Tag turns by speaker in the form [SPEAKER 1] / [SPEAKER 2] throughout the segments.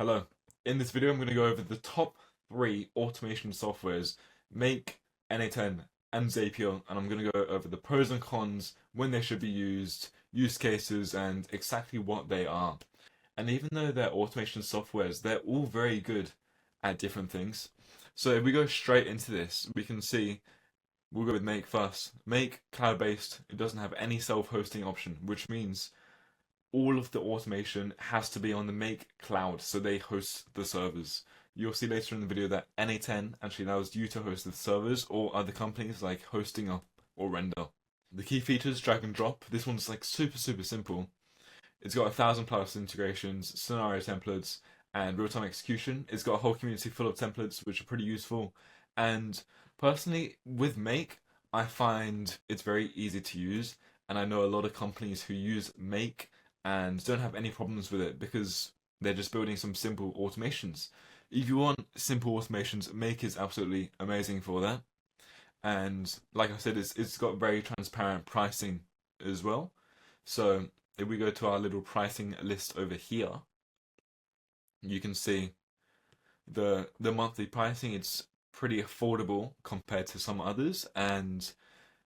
[SPEAKER 1] Hello. In this video, I'm going to go over the top three automation softwares, Make, n8n, and Zapier, and I'm going to go over the pros and cons, when they should be used, use cases, and exactly what they are. And even though they're automation softwares, they're all very good at different things. So if we go straight into this, we can see we'll go with Make first. Make, cloud-based, it doesn't have any self-hosting option, which means all of the automation has to be on the Make cloud, so they host the servers. You'll see later in the video that n8n actually allows you to host the servers or other companies like Hostinger or Render. The key features, drag and drop. This one's like super simple. It's got 1,000+ integrations, scenario templates, and real-time execution. It's got a whole community full of templates which are pretty useful. And personally, with Make, I find it's very easy to use, and I know a lot of companies who use Make and don't have any problems with it because they're just building some simple automations. If you want simple automations, Make is absolutely amazing for that. And like I said, it's got very transparent pricing as well. So if we go to our little pricing list over here, you can see the monthly pricing. It's pretty affordable compared to some others. And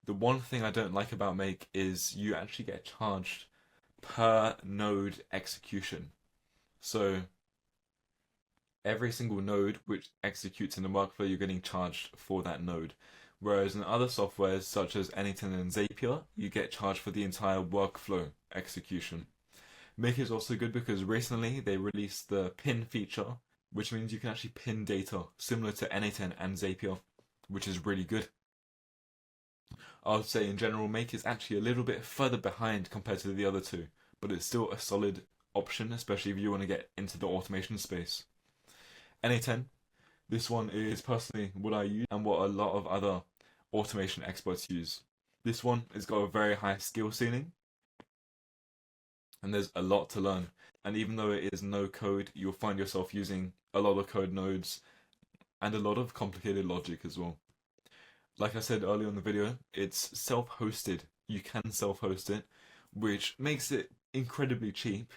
[SPEAKER 1] the one thing I don't like about Make is you actually get charged per node execution. So every single node which executes in the workflow, you're getting charged for that node. Whereas in other softwares such as n8n and Zapier, you get charged for the entire workflow execution. Make is also good because recently they released the pin feature, which means you can actually pin data similar to n8n and Zapier, which is really good. I would say in general, Make is actually a little bit further behind compared to the other two, but it's still a solid option, especially if you want to get into the automation space. n8n, this one is personally what I use and what a lot of other automation experts use. This one has got a very high skill ceiling, and there's a lot to learn. And even though it is no code, you'll find yourself using a lot of code nodes and a lot of complicated logic as well. Like I said earlier in the video, it's self-hosted. You can self-host it, which makes it incredibly cheap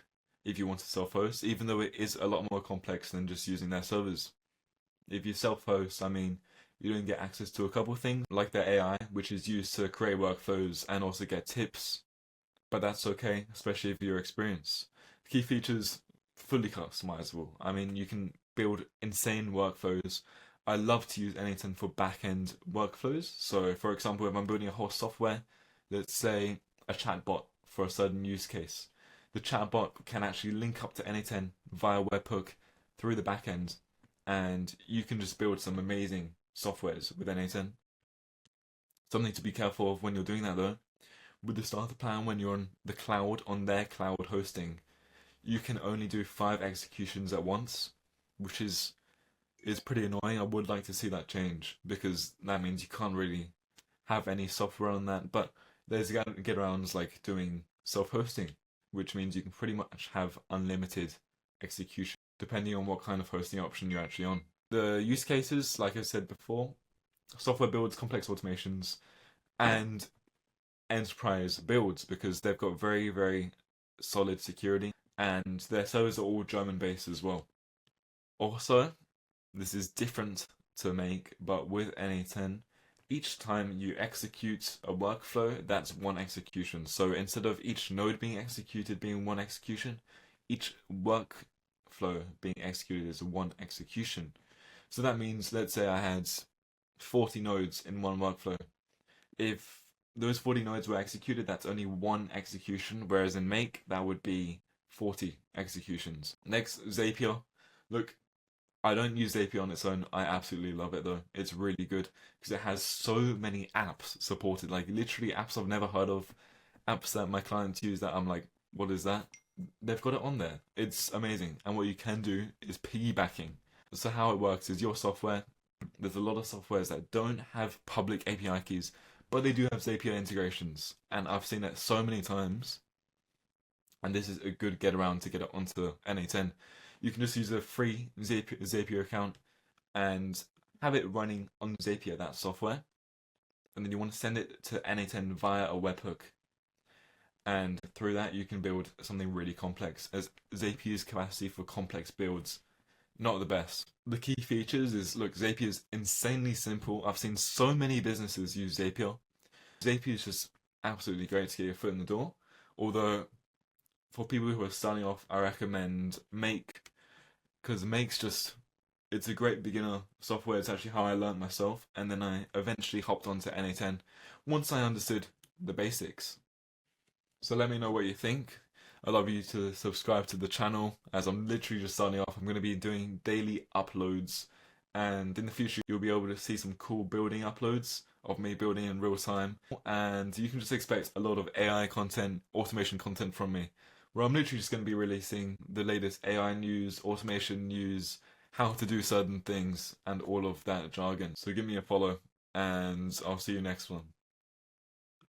[SPEAKER 1] if you want to self-host, even though it is a lot more complex than just using their servers. If you self-host, I mean, you don't get access to a couple of things, like their AI, which is used to create workflows and also get tips, but that's okay, especially if you're experienced. Key features, fully customizable. I mean, you can build insane workflows. I love to use n8n for back-end workflows. So, for example, if I'm building a whole software, let's say a chatbot for a certain use case, the chatbot can actually link up to n8n via webhook through the backend, and you can just build some amazing softwares with n8n. Something to be careful of when you're doing that though, with the starter plan when you're on the cloud, on their cloud hosting, you can only do 5 executions at once, which is pretty annoying. I would like to see that change because that means you can't really have any software on that. But there's get arounds like doing self-hosting, which means you can pretty much have unlimited execution depending on what kind of hosting option you're actually on. The use cases, like I said before, software builds, complex automations, and enterprise builds because they've got very solid security and their servers are all German based as well. Also, this is different to Make, but with n8n, each time you execute a workflow, that's one execution. So instead of each node being executed being one execution, each workflow being executed is one execution. So that means, let's say I had 40 nodes in one workflow. If those 40 nodes were executed, that's only one execution, whereas in Make, that would be 40 executions. Next, Zapier. Look, I don't use Zapier on its own. I absolutely love it though. It's really good because it has so many apps supported, like literally apps I've never heard of, apps that my clients use that I'm like, what is that? They've got it on there. It's amazing. And what you can do is piggybacking. So how it works is your software, there's a lot of softwares that don't have public API keys, but they do have Zapier integrations. And I've seen it so many times. And this is a good get around to get it onto n8n. You can just use a free Zapier account and have it running on Zapier, that software. And then you want to send it to n8n via a webhook. And through that, you can build something really complex, as Zapier's capacity for complex builds not the best. The key features is, look, Zapier is insanely simple. I've seen so many businesses use Zapier. Zapier is just absolutely great to get your foot in the door. Although for people who are starting off, I recommend Make, because Make's just, it's a great beginner software. It's actually how I learned myself, and then I eventually hopped onto n8n once I understood the basics. So let me know what you think. I'd love you to subscribe to the channel, as I'm literally just starting off. I'm going to be doing daily uploads, and in the future you'll be able to see some cool building uploads of me building in real time, and you can just expect a lot of AI content, automation content from me, where I'm literally just going to be releasing the latest AI news, automation news, how to do certain things, and all of that jargon. So give me a follow, and I'll see you next one.